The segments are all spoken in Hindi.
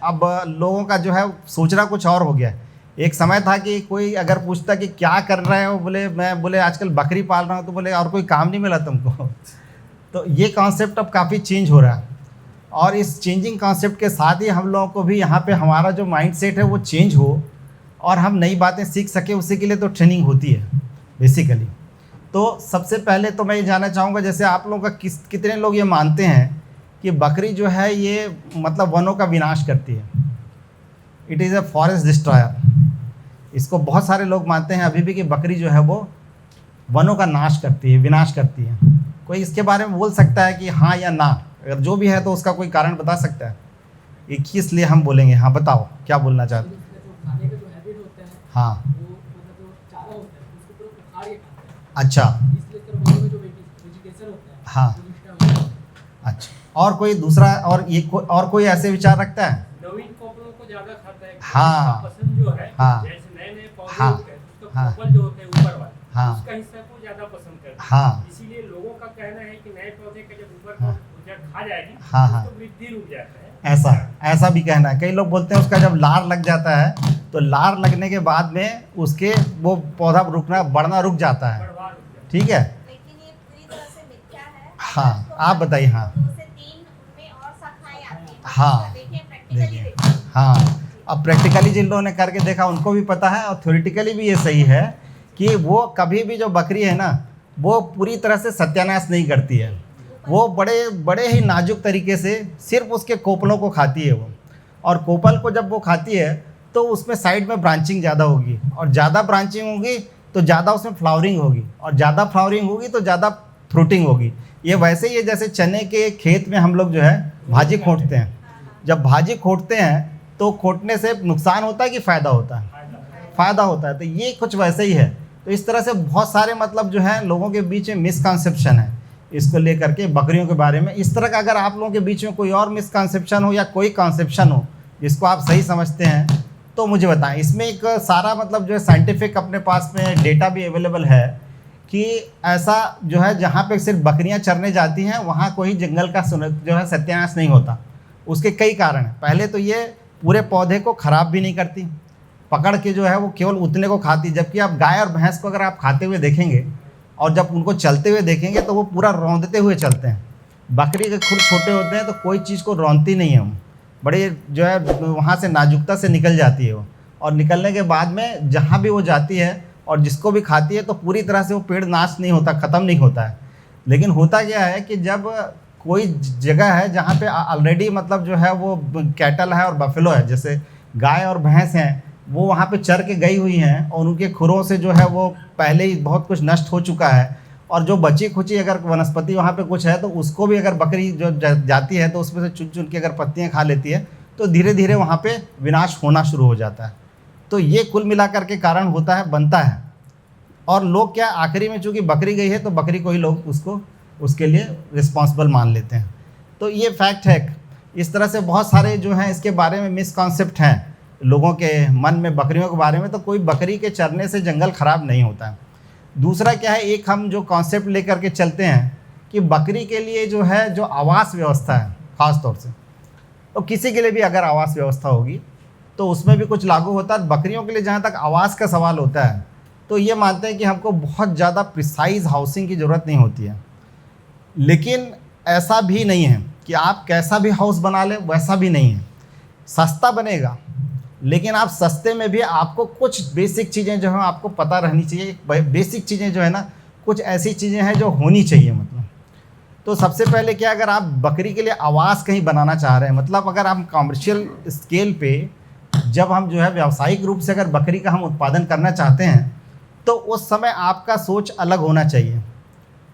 अब लोगों का जो है सोचना कुछ और हो गया है। एक समय था कि कोई अगर पूछता कि क्या कर रहे हो, बोले आजकल बकरी पाल रहा हूँ, तो बोले और कोई काम नहीं मिला तुमको। तो ये कॉन्सेप्ट अब काफ़ी चेंज हो रहा है, और इस चेंजिंग कॉन्सेप्ट के साथ ही हम लोगों को भी यहाँ पे हमारा जो माइंडसेट है वो चेंज हो और हम नई बातें सीख सके, उसी के लिए तो ट्रेनिंग होती है बेसिकली। तो सबसे पहले तो मैं ये जानना चाहूँगा, जैसे आप लोगों का कितने लोग ये मानते हैं कि बकरी जो है ये मतलब वनों का विनाश करती है, it is a forest destroyer. इसको बहुत सारे लोग मानते हैं अभी भी कि बकरी जो है वो वनों का नाश करती है, विनाश करती है। कोई इसके बारे में बोल सकता है कि हाँ या ना? अगर जो भी है तो उसका कोई कारण बता सकता है? ये किस लिए हम बोलेंगे? हाँ बताओ, क्या बोलना चाहते हैं? खाने का जो हैबिट होता है, हाँ, वो मतलब जो चारा होता है उसको पूरा उखाड़ के खाते हैं। अच्छा, इसलिए फिर वनों में जो वेजिटेशन होता है हाँ, वो डिस्टर्ब होता है। अच्छा। और कोई दूसरा, और कोई ऐसे विचार रखता है? नवीन कॉपरों को ज्यादा खाता है। हाँ, उसका पसंद जो है, हाँ, जैसे नए नए पौधे हाँ, होते हैं, उसका हाँ, कॉपर जो होते हैं ऊपर वाले, हाँ, उसका हिस्सा को ज्यादा पसंद करते हैं। हाँ, इसीलिए लोगों का कहना है कि नए पौधे का जब ऊपर हाँ, का खा जाएगी, हाँ, हाँ, तो वृद्धि रुक जाता है। ऐसा भी कहना है। कई लोग बोलते हैं उसका जब लार लग जाता है तो लार लगने के बाद में उसके वो पौधा बढ़ना रुक जाता है। बढ़वा रुक जाता है। ठीक है, लेकिन ये पूरी तरह से मिथ्या है। हाँ, आप बताइए। हाँ, 2 से 3 उनमें और शाखाएं आती हैं। हाँ, देखिए, प्रैक्टिकली देखिए, देखिए। हाँ, अब प्रैक्टिकली जिन लोगों ने करके देखा उनको भी पता है, और थ्योरेटिकली भी ये सही है कि वो कभी भी जो बकरी है ना, वो पूरी तरह से सत्यानाश नहीं करती है। वो बड़े बड़े ही नाजुक तरीके से सिर्फ उसके कोपलों को खाती है वो, और कोपल को जब वो खाती है तो उसमें साइड में ब्रांचिंग ज़्यादा होगी, और ज़्यादा ब्रांचिंग होगी तो ज़्यादा उसमें फ्लावरिंग होगी, और ज़्यादा फ्लावरिंग होगी तो ज़्यादा फ्रूटिंग होगी। ये वैसे ही है जैसे चने के खेत में हम लोग जो है भाजी खोंटते हैं। जब भाजी खोंटते हैं तो खोंटने से नुकसान होता है कि फ़ायदा होता है? फ़ायदा होता है। तो ये कुछ वैसे ही है। तो इस तरह से बहुत सारे मतलब जो है लोगों के बीच में मिसकंसेप्शन है इसको लेकर के, बकरियों के बारे में। इस तरह का अगर आप लोगों के बीच में कोई और मिसकंसेप्शन हो या कोई कॉन्सेप्शन हो जिसको आप सही समझते हैं तो मुझे बताएं। इसमें एक सारा मतलब जो है साइंटिफिक अपने पास में डेटा भी अवेलेबल है कि ऐसा जो है जहाँ पे सिर्फ बकरियाँ चरने जाती हैं वहाँ कोई जंगल का जो है सत्यानाश नहीं होता। उसके कई कारण हैं। पहले तो ये पूरे पौधे को ख़राब भी नहीं करती, पकड़ के जो है वो केवल उतने को खाती। जबकि आप गाय और भैंस को अगर आप खाते हुए देखेंगे और जब उनको चलते हुए देखेंगे तो वो पूरा रौंदते हुए चलते हैं। बकरी के खुर छोटे होते हैं तो कोई चीज़ को रौंदती नहीं है, हम बड़े जो है वहाँ से नाजुकता से निकल जाती है वो, और निकलने के बाद में जहाँ भी वो जाती है और जिसको भी खाती है तो पूरी तरह से वो पेड़ नाश नहीं होता, ख़त्म नहीं होता है। लेकिन होता क्या है कि जब कोई जगह है जहाँ पे ऑलरेडी मतलब जो है वो कैटल है और बफेलो है, जैसे गाय और भैंस हैं, वो वहाँ पे चर के गई हुई हैं और उनके खुरों से जो है वो पहले ही बहुत कुछ नष्ट हो चुका है, और जो बची खुची अगर वनस्पति वहाँ पे कुछ है तो उसको भी अगर बकरी जो जाती है तो उसमें से चुन चुन के अगर पत्तियाँ खा लेती है तो धीरे धीरे वहाँ पे विनाश होना शुरू हो जाता है। तो ये कुल मिलाकर के कारण होता है, बनता है। और लोग क्या, आखिरी में चूँकि बकरी गई है तो बकरी को ही लोग उसके लिए रिस्पॉन्सिबल मान लेते हैं। तो ये फैक्ट है। इस तरह से बहुत सारे जो हैं इसके बारे में मिसकॉन्सेप्ट हैं लोगों के मन में बकरियों के बारे में। तो कोई बकरी के चरने से जंगल ख़राब नहीं होता है। दूसरा क्या है, एक हम जो कॉन्सेप्ट लेकर के चलते हैं कि बकरी के लिए जो है जो आवास व्यवस्था है ख़ास तौर से, तो किसी के लिए भी अगर आवास व्यवस्था होगी तो उसमें भी कुछ लागू होता है। बकरियों के लिए जहाँ तक आवास का सवाल होता है तो ये मानते हैं कि हमको बहुत ज़्यादा प्रिसाइज हाउसिंग की ज़रूरत नहीं होती है। लेकिन ऐसा भी नहीं है कि आप कैसा भी हाउस बना लें, वैसा भी नहीं है। सस्ता बनेगा, लेकिन आप सस्ते में भी आपको कुछ बेसिक चीज़ें जो हैं आपको पता रहनी चाहिए। बेसिक चीज़ें जो है ना, कुछ ऐसी चीज़ें हैं जो होनी चाहिए। मतलब तो सबसे पहले क्या, अगर आप बकरी के लिए आवास कहीं बनाना चाह रहे हैं, मतलब अगर हम कमर्शियल स्केल पे जब हम जो है व्यावसायिक रूप से अगर बकरी का हम उत्पादन करना चाहते हैं तो उस समय आपका सोच अलग होना चाहिए।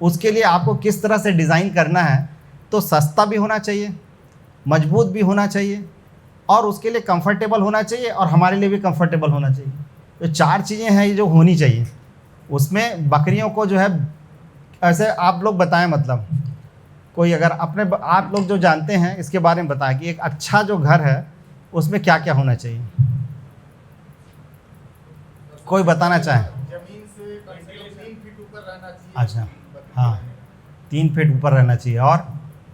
उसके लिए आपको किस तरह से डिज़ाइन करना है, तो सस्ता भी होना चाहिए, मजबूत भी होना चाहिए, और उसके लिए कंफर्टेबल होना चाहिए, और हमारे लिए भी कंफर्टेबल होना चाहिए। तो 4 चीज़ें हैं ये जो होनी चाहिए। उसमें बकरियों को जो है ऐसे आप लोग बताएं, मतलब कोई अगर आप लोग जो जानते हैं इसके बारे में बताएं कि एक अच्छा जो घर है उसमें क्या क्या होना चाहिए। कोई बताना चाहे? जमीन से कम से कम 3 फीट ऊपर रहना चाहिए। अच्छा, हाँ, 3 फीट ऊपर रहना चाहिए, और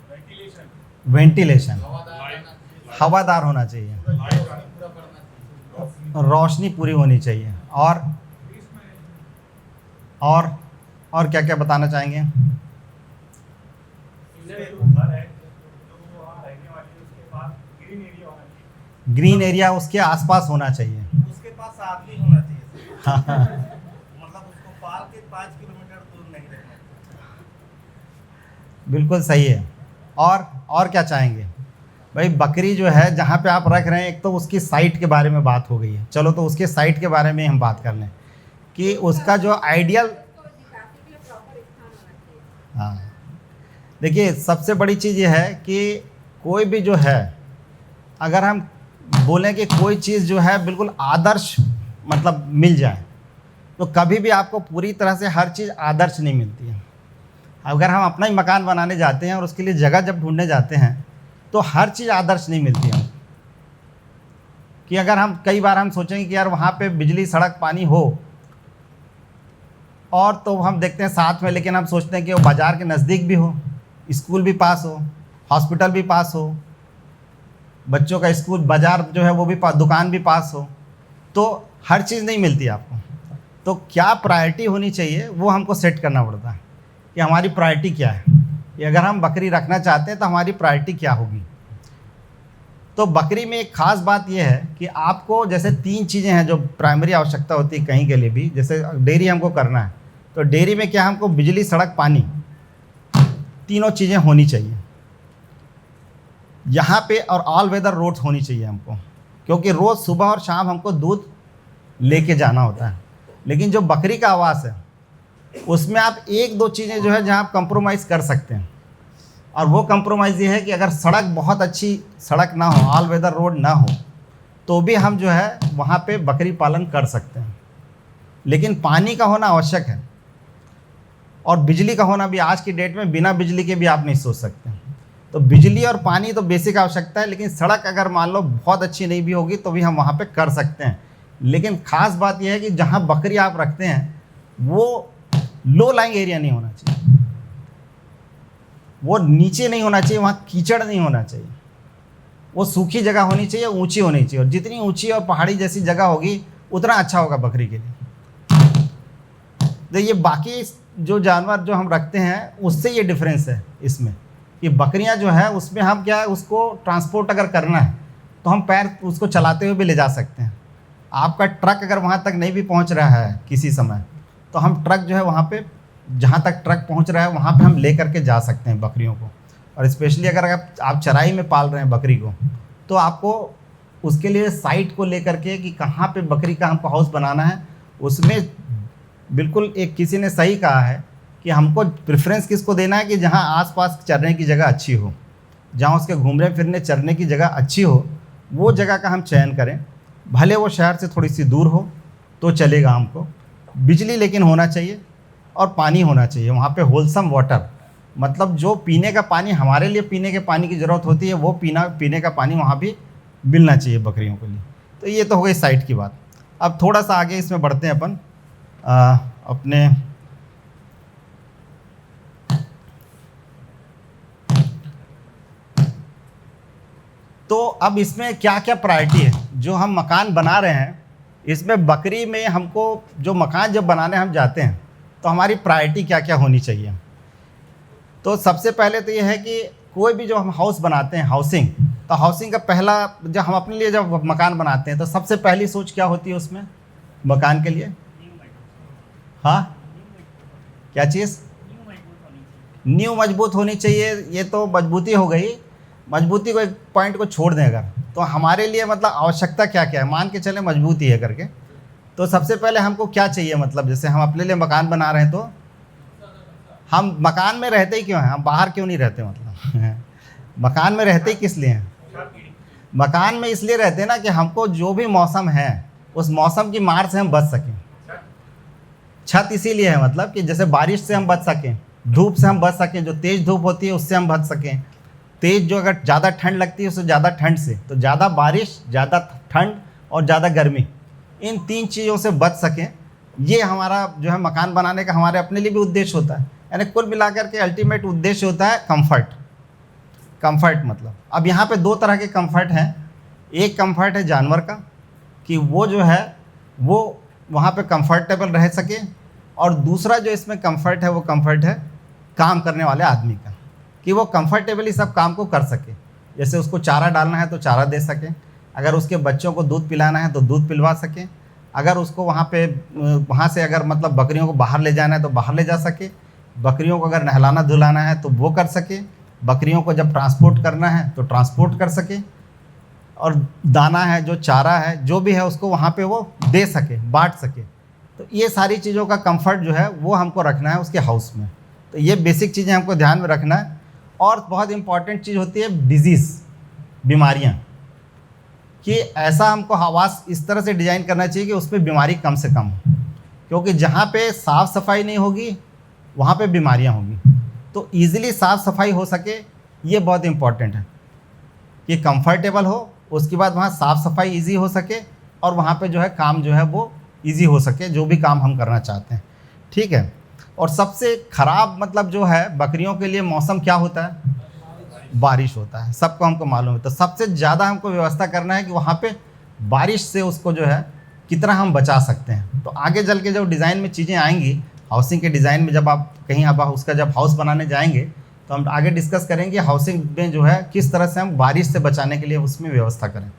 वेंटिलेशन वेंटिलेशन हवादार रहना चाहिए। हवादार होना चाहिए। रोशनी पूरी होनी चाहिए। और क्या क्या बताना चाहेंगे? घर है जो वहाँ रहने वाली उसके पास ग्रीन एरिया होना चाहिए। ग्रीन एरिया उसके आसपास होना चाहिए। उसके पास आदमी होना चाहिए सर। हाँ, मतलब उसको पाल के 5 किलोमीटर दूर नहीं रहना चाहिए। बिल्कुल सही है। और क्या चाहेंगे भाई? बकरी जो है जहाँ पे आप रख रहे हैं, एक तो उसकी साइट के बारे में बात हो गई है, चलो तो उसके साइट के बारे में हम बात कर लें कि उसका जो आइडियल। हाँ, देखिए सबसे बड़ी चीज़ ये है कि कोई भी जो है, अगर हम बोलें कि कोई चीज़ जो है बिल्कुल आदर्श मतलब मिल जाए, तो कभी भी आपको पूरी तरह से हर चीज़ आदर्श नहीं मिलती है। अगर हम अपना ही मकान बनाने जाते हैं और उसके लिए जगह जब ढूंढने जाते हैं, तो हर चीज़ आदर्श नहीं मिलती है। कि अगर हम कई बार हम सोचेंगे कि यार वहाँ पे बिजली, सड़क, पानी हो, और तो हम देखते हैं साथ में, लेकिन हम सोचते हैं कि वो बाज़ार के नज़दीक भी हो, स्कूल भी पास हो, हॉस्पिटल भी पास हो, बच्चों का स्कूल, बाज़ार जो है वो भी पास, दुकान भी पास हो, तो हर चीज़ नहीं मिलती आपको। तो क्या प्रायोरिटी होनी चाहिए वो हमको सेट करना पड़ता है कि हमारी प्रायोरिटी क्या है, कि अगर हम बकरी रखना चाहते हैं तो हमारी प्रायोरिटी क्या होगी। तो बकरी में एक ख़ास बात यह है कि आपको जैसे 3 चीज़ें हैं जो प्राइमरी आवश्यकता होती है कहीं के लिए भी। जैसे डेयरी हमको करना है, तो डेयरी में क्या, हमको बिजली, सड़क, पानी, तीनों चीज़ें होनी चाहिए यहाँ पे, और ऑल वेदर रोड्स होनी चाहिए हमको, क्योंकि रोज़ सुबह और शाम हमको दूध लेके जाना होता है। लेकिन जो बकरी का आवास है उसमें आप 1-2 चीज़ें जो है जहाँ आप कंप्रोमाइज़ कर सकते हैं, और वो कंप्रोमाइज़ ये है कि अगर सड़क बहुत अच्छी सड़क ना हो, ऑल वेदर रोड ना हो, तो भी हम जो है वहाँ पे बकरी पालन कर सकते हैं। लेकिन पानी का होना आवश्यक है, और बिजली का होना भी आज की डेट में बिना बिजली के भी आप नहीं सोच सकते। तो बिजली और पानी तो बेसिक आवश्यकता है, लेकिन सड़क अगर मान लो बहुत अच्छी नहीं भी होगी तो भी हम वहाँ पे कर सकते हैं। लेकिन ख़ास बात यह है कि जहाँ बकरी आप रखते हैं वो लो लाइंग एरिया नहीं होना चाहिए, वो नीचे नहीं होना चाहिए, वहाँ कीचड़ नहीं होना चाहिए, वो सूखी जगह होनी चाहिए, ऊंची होनी चाहिए। और जितनी ऊंची और पहाड़ी जैसी जगह होगी उतना अच्छा होगा बकरी के लिए। तो ये बाकी जो जानवर जो हम रखते हैं उससे ये डिफरेंस है इसमें, कि बकरियां जो है उसमें हम क्या है, उसको ट्रांसपोर्ट अगर करना है तो हम पैर उसको चलाते हुए भी ले जा सकते हैं। आपका ट्रक अगर वहाँ तक नहीं भी पहुँच रहा है किसी समय, तो हम ट्रक जो है वहाँ पे, जहाँ तक ट्रक पहुँच रहा है वहाँ पे हम ले करके जा सकते हैं बकरियों को। और स्पेशली अगर आप चराई में पाल रहे हैं बकरी को, तो आपको उसके लिए साइट को ले करके कि कहाँ पे बकरी का हमको हाउस बनाना है, उसमें बिल्कुल एक किसी ने सही कहा है कि हमको प्रेफरेंस किसको देना है, कि जहाँ आसपास चरने की जगह अच्छी हो, जहाँ उसके घूमने फिरने चरने की जगह अच्छी हो, वो जगह का हम चयन करें। भले वो शहर से थोड़ी सी दूर हो तो चलेगा हमको। बिजली लेकिन होना चाहिए, और पानी होना चाहिए वहाँ पे, होलसम वाटर, मतलब जो पीने का पानी हमारे लिए पीने के पानी की ज़रूरत होती है, वो पीने का पानी वहाँ भी मिलना चाहिए बकरियों के लिए। तो ये तो हो गई साइट की बात। अब थोड़ा सा आगे इसमें बढ़ते हैं अपन अपने तो अब इसमें क्या क्या प्रायोरिटी है जो हम मकान बना रहे हैं। इसमें बकरी में हमको जो मकान जब बनाने हम जाते हैं तो हमारी प्रायोरिटी क्या क्या होनी चाहिए। तो सबसे पहले तो ये है कि कोई भी जो हम हाउस बनाते हैं, हाउसिंग, तो हाउसिंग का पहला, जब हम अपने लिए जब मकान बनाते हैं तो सबसे पहली सोच क्या होती है उसमें मकान के लिए? हाँ, क्या चीज़? नींव मजबूत होनी चाहिए। ये तो मजबूती हो गई, मजबूती को एक पॉइंट को छोड़ दें अगर, तो हमारे लिए मतलब आवश्यकता क्या क्या है, मान के चले मजबूती है करके। तो सबसे पहले हमको क्या चाहिए, मतलब जैसे हम अपने लिए मकान बना रहे हैं तो हम मकान में रहते ही क्यों हैं, हम बाहर क्यों नहीं रहते, मतलब मकान में रहते ही किस लिए हैं? मकान में इसलिए रहते हैं ना कि हमको जो भी मौसम है उस मौसम की मार से हम बच सकें। छत इसीलिए है मतलब कि जैसे बारिश से हम बच सकें, धूप से हम बच सकें, जो तेज़ धूप होती है उससे हम बच सकें, तेज़ जो अगर ज़्यादा ठंड लगती है उससे ज़्यादा ठंड से, तो ज़्यादा बारिश, ज़्यादा ठंड और ज़्यादा गर्मी, इन 3 चीज़ों से बच सकें। ये हमारा जो है मकान बनाने का हमारे अपने लिए भी उद्देश्य होता है। यानी कुल मिलाकर के अल्टीमेट उद्देश्य होता है कंफर्ट मतलब। अब यहाँ पे 2 तरह के कंफर्ट हैं। एक कंफर्ट है जानवर का कि वो जो है वो वहाँ पे कंफर्टेबल रह सके। और दूसरा जो इसमें कंफर्ट है वो कंफर्ट है काम करने वाले आदमी का, कि वो कंफर्टेबली सब काम को कर सके। जैसे उसको चारा डालना है तो चारा दे सके, अगर उसके बच्चों को दूध पिलाना है तो दूध पिलवा सके, अगर उसको वहाँ से अगर मतलब बकरियों को बाहर ले जाना है तो बाहर ले जा सके, बकरियों को अगर नहलाना धुलाना है तो वो कर सके, बकरियों को जब ट्रांसपोर्ट करना है तो ट्रांसपोर्ट कर सके, और दाना है जो चारा है जो भी है उसको वहाँ पे वो दे सके, बांट सके। तो ये सारी चीज़ों का कंफर्ट जो है वो हमको रखना है उसके हाउस में। तो ये बेसिक चीज़ें हमको ध्यान में रखना है। और बहुत इम्पॉर्टेंट चीज़ होती है डिजीज़, बीमारियाँ, कि ऐसा हमको आवास इस तरह से डिज़ाइन करना चाहिए कि उसमें बीमारी कम से कम हो, क्योंकि जहाँ पे साफ़ सफाई नहीं होगी वहाँ पे बीमारियाँ होंगी। तो ईज़िली साफ़ सफाई हो सके, ये बहुत इम्पॉर्टेंट है कि कंफर्टेबल हो, उसके बाद वहाँ साफ़ सफाई ईजी हो सके, और वहाँ पे जो है काम जो है वो ईजी हो सके, जो भी काम हम करना चाहते हैं। ठीक है। और सबसे ख़राब मतलब जो है बकरियों के लिए मौसम क्या होता है? बारिश होता है, सबको हमको मालूम है। तो सबसे ज़्यादा हमको व्यवस्था करना है कि वहाँ पे बारिश से उसको जो है कितना हम बचा सकते हैं। तो आगे चल के जब डिज़ाइन में चीज़ें आएंगी, हाउसिंग के डिज़ाइन में जब आप कहीं आप उसका जब हाउस बनाने जाएंगे तो हम आगे डिस्कस करेंगे हाउसिंग में जो है किस तरह से हम बारिश से बचाने के लिए उसमें व्यवस्था करें।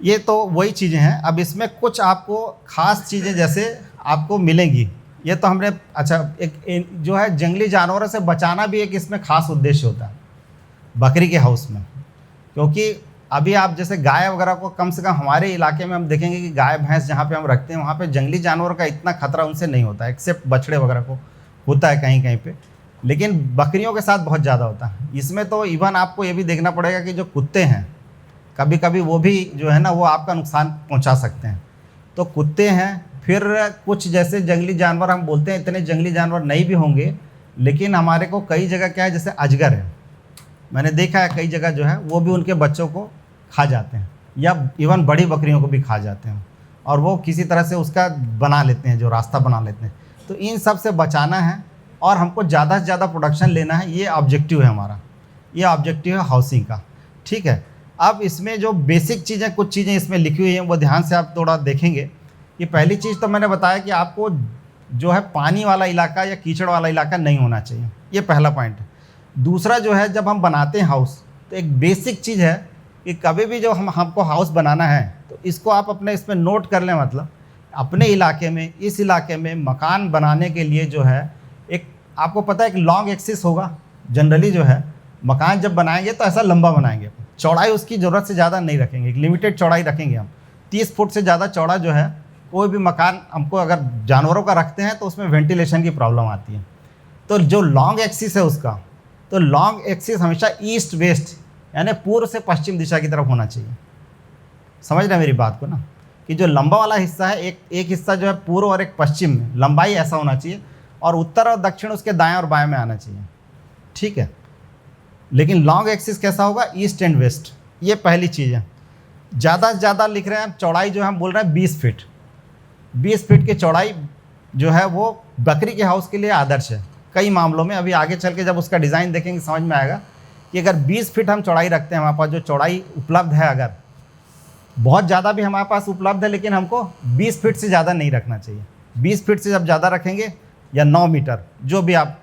ये तो वही चीज़ें हैं। अब इसमें कुछ आपको ख़ास चीज़ें जैसे आपको मिलेंगी, ये तो हमने एक जो है जंगली जानवरों से बचाना भी एक इसमें ख़ास उद्देश्य होता है बकरी के हाउस में। क्योंकि अभी आप जैसे गाय वगैरह को कम से कम हमारे इलाके में हम देखेंगे कि गाय भैंस जहाँ पे हम रखते हैं वहाँ पे जंगली जानवरों का इतना खतरा उनसे नहीं होता है, एक्सेप्ट बछड़े वगैरह को होता है कहीं कहीं पे, लेकिन बकरियों के साथ बहुत ज़्यादा होता है। इसमें तो इवन आपको ये भी देखना पड़ेगा कि जो कुत्ते हैं कभी कभी वो भी जो है ना वो आपका नुकसान पहुँचा सकते हैं। तो कुत्ते हैं, फिर कुछ जैसे जंगली जानवर हम बोलते हैं, इतने जंगली जानवर नहीं भी होंगे, लेकिन हमारे को कई जगह क्या है जैसे अजगर है, मैंने देखा है कई जगह जो है वो भी उनके बच्चों को खा जाते हैं, या इवन बड़ी बकरियों को भी खा जाते हैं, और वो किसी तरह से उसका बना लेते हैं, जो रास्ता बना लेते हैं। तो इन सब से बचाना है और हमको ज़्यादा से ज़्यादा प्रोडक्शन लेना है, ये ऑब्जेक्टिव है हमारा, ये ऑब्जेक्टिव है हाउसिंग का। ठीक है। अब इसमें जो बेसिक चीज़ें कुछ चीज़ें इसमें लिखी हुई हैं वो ध्यान से आप थोड़ा देखेंगे। कि पहली चीज़ तो मैंने बताया कि आपको जो है पानी वाला इलाका या कीचड़ वाला इलाका नहीं होना चाहिए, ये पहला पॉइंट है। दूसरा जो है जब हम बनाते हैं हाउस तो एक बेसिक चीज़ है कि कभी भी जो हमको हाउस बनाना है तो इसको आप अपने इसमें नोट कर लें, मतलब अपने इलाके में, इस इलाके में मकान बनाने के लिए जो है एक आपको पता है एक लॉन्ग एक्सिस होगा। जनरली जो है मकान जब बनाएंगे तो ऐसा लंबा बनाएंगे, चौड़ाई उसकी ज़रूरत से ज़्यादा नहीं रखेंगे, एक लिमिटेड चौड़ाई रखेंगे हम। 30 फुट से ज़्यादा चौड़ा जो है कोई भी मकान हमको अगर जानवरों का रखते हैं तो उसमें वेंटिलेशन की प्रॉब्लम आती है। तो जो लॉन्ग एक्सिस है उसका, तो लॉन्ग एक्सिस हमेशा ईस्ट वेस्ट यानी पूर्व से पश्चिम दिशा की तरफ होना चाहिए। समझ रहे हैं मेरी बात को ना, कि जो लंबा वाला हिस्सा है एक हिस्सा जो है पूर्व और एक पश्चिम में, लंबाई ऐसा होना चाहिए, और उत्तर और दक्षिण उसके दाएं और बाएं में आना चाहिए। ठीक है। लेकिन लॉन्ग एक्सिस कैसा होगा? East and west. ये पहली चीज़ है। ज़्यादा से ज़्यादा लिख रहे हैं चौड़ाई जो हम बोल रहे हैं 20 फीट। 20 फीट की चौड़ाई जो है वो बकरी के हाउस के लिए आदर्श है कई मामलों में। अभी आगे चल के जब उसका डिज़ाइन देखेंगे समझ में आएगा कि अगर 20 फीट हम चौड़ाई रखते हैं, हमारे पास जो चौड़ाई उपलब्ध है, अगर बहुत ज़्यादा भी हमारे पास उपलब्ध है लेकिन हमको 20 फीट से ज़्यादा नहीं रखना चाहिए। 20 फीट से जब ज़्यादा रखेंगे या 9 मीटर जो भी आप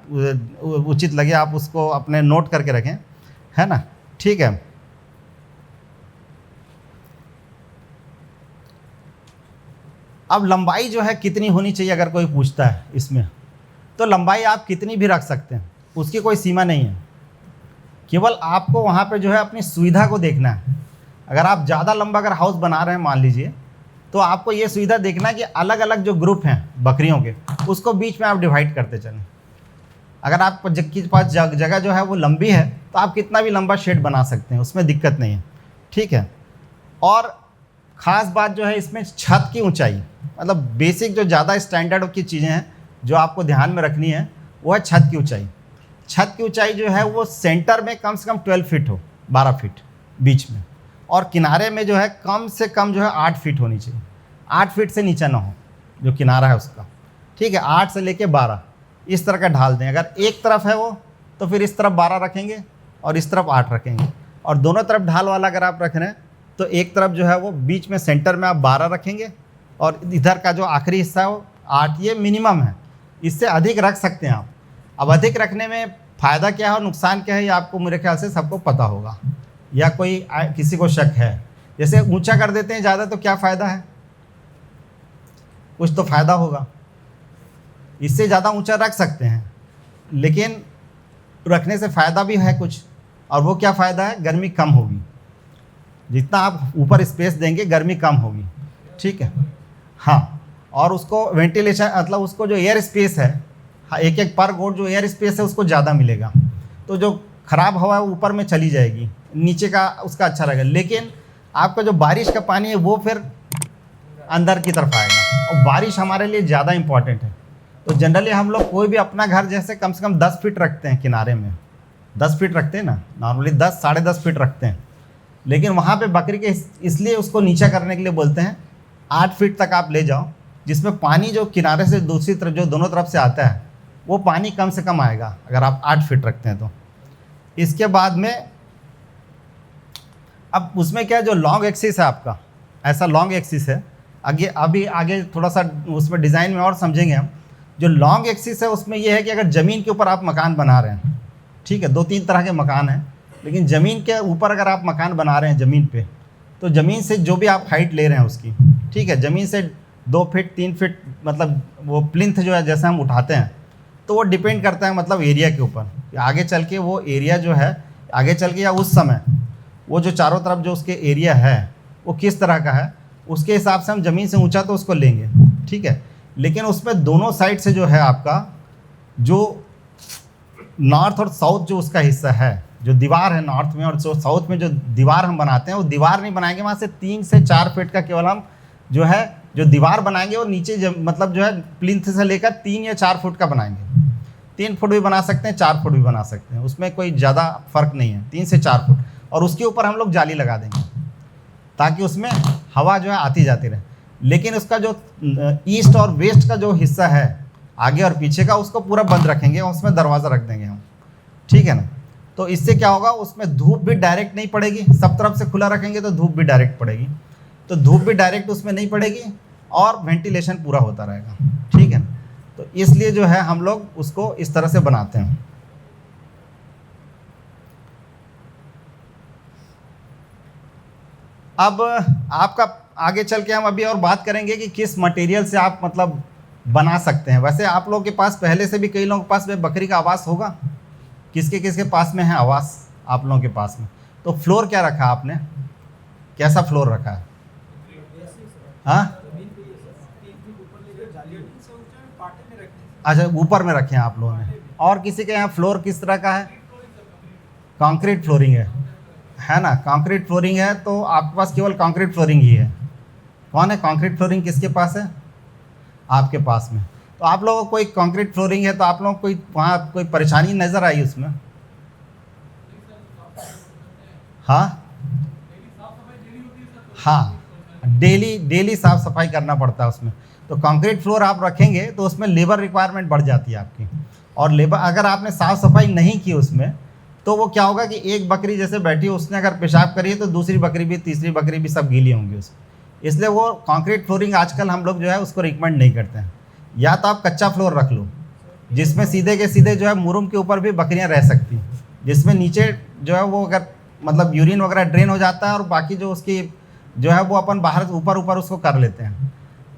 उचित लगे आप उसको अपने नोट करके रखें, है ना। ठीक है। अब लंबाई जो है कितनी होनी चाहिए अगर कोई पूछता है इसमें, तो लंबाई आप कितनी भी रख सकते हैं, उसकी कोई सीमा नहीं है। केवल आपको वहाँ पे जो है अपनी सुविधा को देखना है। अगर आप ज़्यादा लंबा अगर हाउस बना रहे हैं मान लीजिए, तो आपको ये सुविधा देखना है कि अलग अलग जो ग्रुप हैं बकरियों के उसको बीच में आप डिवाइड करते चलें। अगर आपके पास जगह जो है वो लंबी है तो आप कितना भी लंबा शेड बना सकते हैं, उसमें दिक्कत नहीं है। ठीक है। और ख़ास बात जो है इसमें छत की ऊंचाई, मतलब बेसिक जो ज़्यादा स्टैंडर्ड की चीज़ें हैं जो आपको ध्यान में रखनी है वो है छत की ऊंचाई। छत की ऊंचाई जो है वो सेंटर में कम से कम 12 फीट हो, 12 फीट बीच में, और किनारे में जो है कम से कम जो है 8 फीट होनी चाहिए। 8 फीट से नीचे ना हो जो किनारा है उसका। ठीक है। 8 से लेके 12 इस तरह का ढाल दें। अगर एक तरफ है वो तो फिर इस तरफ 12 रखेंगे और इस तरफ 8 रखेंगे, और दोनों तरफ ढाल वाला अगर आप रख रहे हैं तो एक तरफ जो है वो बीच में सेंटर में आप 12 रखेंगे और इधर का जो आखिरी हिस्सा है वो 8, ये मिनिमम है। इससे अधिक रख सकते हैं आप। अब अधिक रखने में फ़ायदा क्या है और नुकसान क्या है ये आपको मेरे ख्याल से सबको पता होगा, या कोई किसी को शक है। जैसे ऊंचा कर देते हैं ज़्यादा तो क्या फ़ायदा है, कुछ तो फ़ायदा होगा। इससे ज़्यादा ऊंचा रख सकते हैं लेकिन रखने से फ़ायदा भी है कुछ, और वो क्या फ़ायदा है, गर्मी कम होगी। जितना आप ऊपर स्पेस देंगे गर्मी कम होगी, ठीक है। हाँ, और उसको वेंटिलेशन मतलब उसको जो एयर स्पेस है, हाँ, एक एक पर गोट जो एयर स्पेस है उसको ज़्यादा मिलेगा, तो जो ख़राब हवा है ऊपर में चली जाएगी, नीचे का उसका अच्छा रहेगा। लेकिन आपका जो बारिश का पानी है वो फिर अंदर की तरफ आएगा, और बारिश हमारे लिए ज़्यादा इम्पॉर्टेंट है। तो जनरली हम लोग कोई भी अपना घर जैसे कम से कम 10 फीट रखते हैं, किनारे में 10 फीट रखते हैं ना, नॉर्मली 10 साढ़े 10 फीट रखते हैं। लेकिन वहाँ पे बकरी के इसलिए उसको नीचा करने के लिए बोलते हैं 8 फीट तक आप ले जाओ, जिसमें पानी जो किनारे से दूसरी तरफ जो दोनों तरफ से आता है वो पानी कम से कम आएगा अगर आप 8 फीट रखते हैं तो। इसके बाद में अब उसमें क्या है, जो लॉन्ग एक्सिस है आपका, ऐसा लॉन्ग एक्सिस है, अभी आगे थोड़ा सा उसमें डिज़ाइन में और समझेंगे हम। जो लॉन्ग एक्सिस है उसमें यह है कि अगर ज़मीन के ऊपर आप मकान बना रहे हैं, ठीक है, 2-3 तरह के मकान हैं, लेकिन ज़मीन के ऊपर अगर आप मकान बना रहे हैं ज़मीन पे, तो ज़मीन से जो भी आप हाइट ले रहे हैं उसकी, ठीक है, ज़मीन से 2 फीट 3 फीट मतलब वो प्लिंथ जो है जैसे हम उठाते हैं, तो वो डिपेंड करता है मतलब एरिया के ऊपर। आगे चल के वो एरिया जो है, आगे चल के या उस समय वो जो चारों तरफ जो उसके एरिया है वो किस तरह का है, उसके हिसाब से हम ज़मीन से ऊंचा तो उसको लेंगे, ठीक है। लेकिन उसमें दोनों साइड से जो है आपका जो नॉर्थ और साउथ जो उसका हिस्सा है, जो दीवार है नॉर्थ में और जो साउथ में जो दीवार हम बनाते हैं, वो दीवार नहीं बनाएंगे वहाँ से 3 से 4 फीट का केवल हम जो है जो दीवार बनाएंगे, और नीचे मतलब जो है प्लिंथ से लेकर 3 या 4 फुट का बनाएंगे। 3 फुट भी बना सकते हैं, 4 फुट भी बना सकते हैं, उसमें कोई ज़्यादा फ़र्क नहीं है, 3 से 4 फुट। और उसके ऊपर हम लोग जाली लगा देंगे ताकि उसमें हवा जो है आती जाती रहे। लेकिन उसका जो ईस्ट और वेस्ट का जो हिस्सा है आगे और पीछे का, उसको पूरा बंद रखेंगे और उसमें दरवाज़ा रख देंगे हम, ठीक है ना। तो इससे क्या होगा, उसमें धूप भी डायरेक्ट नहीं पड़ेगी, सब तरफ से खुला रखेंगे तो धूप भी डायरेक्ट पड़ेगी, तो धूप भी डायरेक्ट उसमें नहीं पड़ेगी और वेंटिलेशन पूरा होता रहेगा, ठीक है ना। तो इसलिए जो है हम लोग उसको इस तरह से बनाते हैं। अब आपका आगे चल के हम अभी और बात करेंगे कि किस मटेरियल से आप मतलब बना सकते हैं। वैसे आप लोगों के पास पहले से भी कई लोगों के पास में बकरी का आवास होगा, किसके किसके पास में है आवास आप लोगों के पास में। तो फ्लोर क्या रखा आपने, कैसा फ्लोर रखा है? हाँ, अच्छा, ऊपर में रखे हैं आप लोगों ने। और किसी के यहाँ फ्लोर किस तरह का है? कंक्रीट फ्लोरिंग है ना, कंक्रीट फ्लोरिंग है। तो आपके पास केवल कंक्रीट फ्लोरिंग ही है। कौन है कंक्रीट फ्लोरिंग, किसके पास है? आपके पास में। तो आप लोगों को कोई कंक्रीट फ्लोरिंग है तो आप लोगों को कोई वहाँ कोई परेशानी नज़र आई उसमें? हाँ हाँ, डेली साफ़ सफाई करना पड़ता है उसमें। तो कंक्रीट फ्लोर आप रखेंगे तो उसमें लेबर रिक्वायरमेंट बढ़ जाती है आपकी, और लेबर अगर आपने साफ़ सफाई नहीं की उसमें, तो वो क्या होगा कि एक बकरी जैसे बैठी, उसने अगर पेशाब करी है तो दूसरी बकरी भी, तीसरी बकरी भी सब गीली होंगी उसमें। इसलिए वो कंक्रीट फ्लोरिंग आजकल हम लोग जो है उसको रिकमेंड नहीं करते हैं। या तो आप कच्चा फ्लोर रख लो जिसमें सीधे के सीधे जो है मुरुम के ऊपर भी बकरियां रह सकती हैं, जिसमें नीचे जो है वो अगर मतलब यूरिन वगैरह ड्रेन हो जाता है और बाकी जो उसकी जो है वो अपन बाहर ऊपर उसको कर लेते हैं।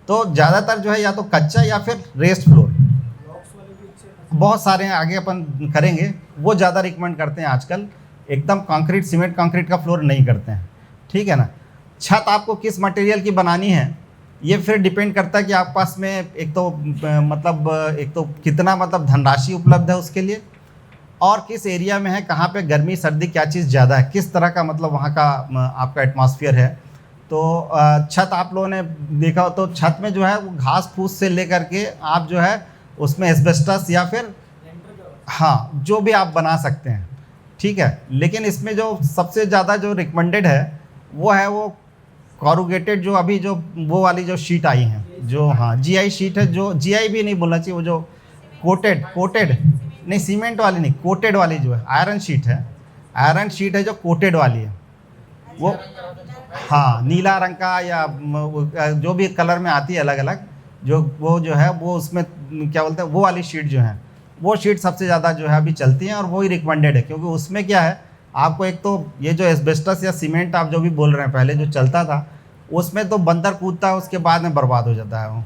तो ज़्यादातर जो है या तो कच्चा या फिर रेस्ट फ्लोर, बहुत सारे हैं, आगे अपन करेंगे, वो ज़्यादा रिकमेंड करते हैं आजकल। एकदम कंक्रीट सीमेंट कंक्रीट का फ्लोर नहीं करते हैं, ठीक है ना। छत आपको किस मटेरियल की बनानी है ये फिर डिपेंड करता है कि आप पास में एक तो कितना मतलब धनराशि उपलब्ध है उसके लिए, और किस एरिया में है, कहाँ पे गर्मी सर्दी क्या चीज़ ज़्यादा है, किस तरह का मतलब वहाँ का आपका एटमॉस्फेयर है। तो छत आप लोगों ने देखा हो तो छत में जो है वो घास फूस से लेकर के आप जो है उसमें एस्बेस्टस या फिर हाँ जो भी आप बना सकते हैं, ठीक है। लेकिन इसमें जो सबसे ज़्यादा जो रिकमेंडेड है वो है वो कॉरुगेटेड, जो अभी जो वो वाली जो शीट आई हैं, जो हाँ जीआई शीट है, जो जीआई भी नहीं बोलना चाहिए, वो जो कोटेड नहीं, सीमेंट वाली नहीं, कोटेड वाली जो है आयरन शीट है, आयरन शीट है जो कोटेड वाली है वो, हाँ नीला रंग का या जो भी कलर में आती है अलग अलग, जो वो जो है वो उसमें क्या बोलते हैं वो वाली शीट जो है वो शीट सबसे ज़्यादा जो है अभी चलती हैं और वही रिकमेंडेड है। क्योंकि उसमें क्या है, आपको एक तो ये जो एस्बेस्टस या सीमेंट आप जो भी बोल रहे हैं पहले जो चलता था उसमें तो बंदर कूदता है उसके बाद में बर्बाद हो जाता है वो,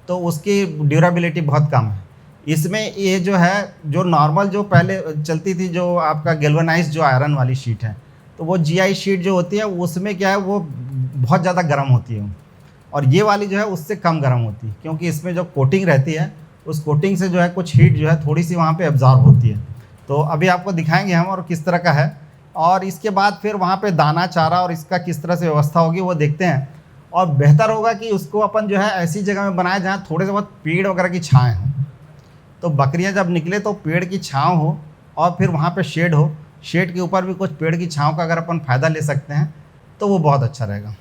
तो उसकी ड्यूरेबिलिटी बहुत कम है। इसमें ये जो है जो नॉर्मल जो पहले चलती थी जो आपका गैल्वेनाइज जो आयरन वाली शीट है, तो वो जीआई शीट जो होती है उसमें क्या है वो बहुत ज़्यादा गर्म होती है और ये वाली जो है उससे कम गर्म होती है, क्योंकि इसमें जो कोटिंग रहती है उस कोटिंग से जो है कुछ हीट जो है थोड़ी सी वहाँ पे एब्जॉर्ब होती है। तो अभी आपको दिखाएंगे हम और किस तरह का है, और इसके बाद फिर वहाँ पे दाना चारा और इसका किस तरह से व्यवस्था होगी वो देखते हैं। और बेहतर होगा कि उसको अपन जो है ऐसी जगह में बनाए जहाँ थोड़े से बहुत पेड़ वगैरह की छाएँ हो, तो बकरियाँ जब निकले तो पेड़ की छाँव हो और फिर वहाँ पे शेड हो, शेड के ऊपर भी कुछ पेड़ की छाँव का अगर अपन फ़ायदा ले सकते हैं तो वो बहुत अच्छा रहेगा।